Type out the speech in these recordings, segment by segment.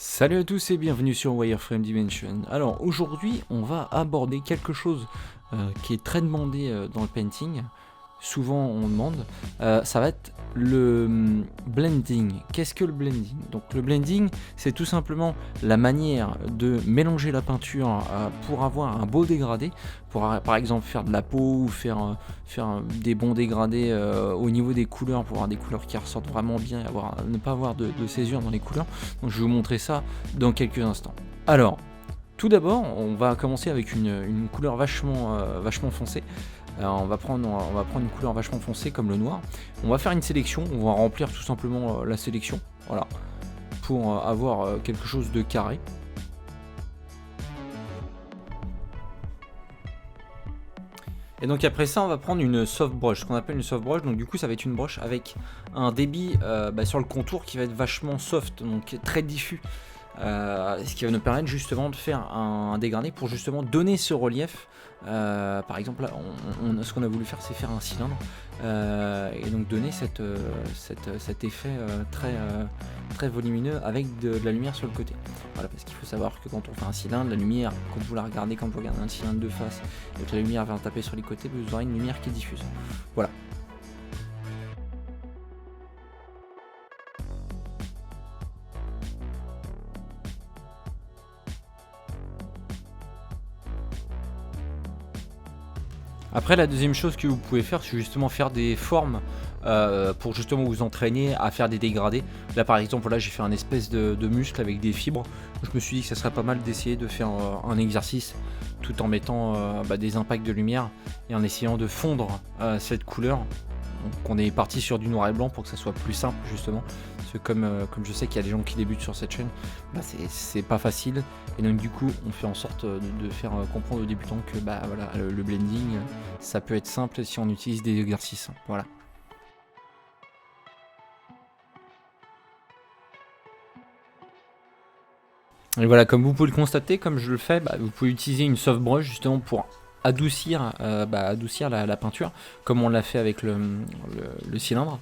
Salut à tous et bienvenue sur Wireframe Dimension. Alors aujourd'hui on va aborder quelque chose qui est très demandé dans le painting. Souvent on demande, ça va être le blending. Qu'est-ce que le blending? Donc le blending, c'est tout simplement la manière de mélanger la peinture pour avoir un beau dégradé, pour par exemple faire de la peau ou faire des bons dégradés au niveau des couleurs, pour avoir des couleurs qui ressortent vraiment bien et ne pas avoir de césure dans les couleurs. Donc je vais vous montrer ça dans quelques instants. Alors, tout d'abord, on va commencer avec une couleur vachement foncée. On va prendre une couleur vachement foncée comme le noir. On va faire une sélection, on va remplir tout simplement la sélection, voilà, pour avoir quelque chose de carré. Et donc après ça, on va prendre une soft brush, ce qu'on appelle une soft brush. Donc du coup, ça va être une brush avec un débit sur le contour qui va être vachement soft, donc très diffus. Ce qui va nous permettre justement de faire un dégradé pour justement donner ce relief. Par exemple là, ce qu'on a voulu faire, c'est faire un cylindre et donc donner cet effet très volumineux avec de la lumière sur le côté. Voilà, parce qu'il faut savoir que quand on fait un cylindre, la lumière, quand vous regardez un cylindre de face et que la lumière vient taper sur les côtés, vous aurez une lumière qui est diffuse. Voilà. Après, la deuxième chose que vous pouvez faire, c'est justement faire des formes pour justement vous entraîner à faire des dégradés. Là par exemple, là j'ai fait un espèce de muscle avec des fibres. Je me suis dit que ça serait pas mal d'essayer de faire un exercice tout en mettant des impacts de lumière et en essayant de fondre cette couleur. Donc on est parti sur du noir et blanc pour que ça soit plus simple justement. Parce que comme je sais qu'il y a des gens qui débutent sur cette chaîne, c'est pas facile. Et donc du coup on fait en sorte de faire comprendre aux débutants que voilà, le blending ça peut être simple si on utilise des exercices. Voilà. Et voilà, comme vous pouvez le constater, comme je le fais, vous pouvez utiliser une soft brush justement pour adoucir la peinture, comme on l'a fait avec le cylindre.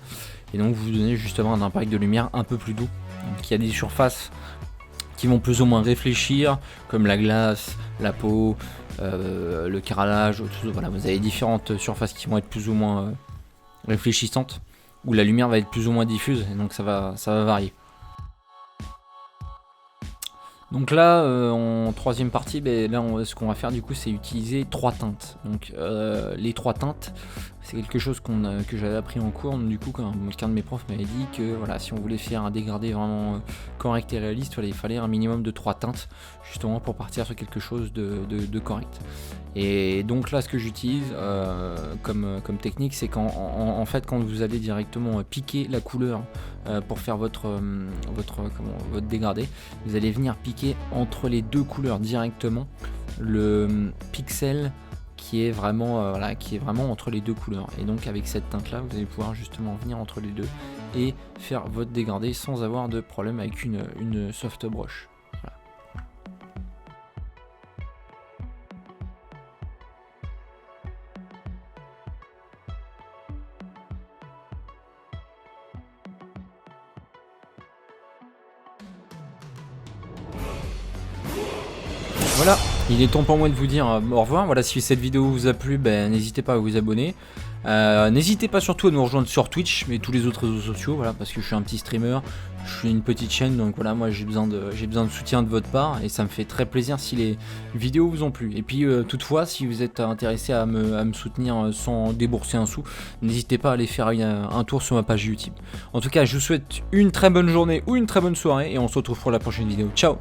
Et donc vous donnez justement un impact de lumière un peu plus doux. Donc il y a des surfaces qui vont plus ou moins réfléchir, comme la glace, la peau, le carrelage, voilà, vous avez différentes surfaces qui vont être plus ou moins réfléchissantes, où la lumière va être plus ou moins diffuse, et donc ça va varier. Donc là, en troisième partie, là, ce qu'on va faire du coup, c'est utiliser 3 teintes. Donc les 3 teintes, c'est quelque chose que j'avais appris en cours. Donc, du coup, qu'un de mes profs m'avait dit que voilà, si on voulait faire un dégradé vraiment correct et réaliste, il fallait un minimum de 3 teintes, justement pour partir sur quelque chose de correct. Et donc là, ce que j'utilise comme technique, c'est qu'en fait, quand vous allez directement piquer la couleur pour faire votre dégradé, vous allez venir piquer entre les deux couleurs directement le pixel qui est vraiment entre les deux couleurs. Et donc avec cette teinte là, vous allez pouvoir justement venir entre les deux et faire votre dégradé sans avoir de problème avec une soft brush. Voilà, il est temps pour moi de vous dire au revoir. Voilà, si cette vidéo vous a plu, n'hésitez pas à vous abonner. N'hésitez pas surtout à nous rejoindre sur Twitch, mais tous les autres réseaux sociaux, voilà, parce que je suis un petit streamer, je suis une petite chaîne, donc voilà, moi j'ai besoin de soutien de votre part, et ça me fait très plaisir si les vidéos vous ont plu. Et puis toutefois, si vous êtes intéressé à me soutenir sans débourser un sou, n'hésitez pas à aller faire un tour sur ma page YouTube. En tout cas, je vous souhaite une très bonne journée ou une très bonne soirée, et on se retrouve pour la prochaine vidéo. Ciao!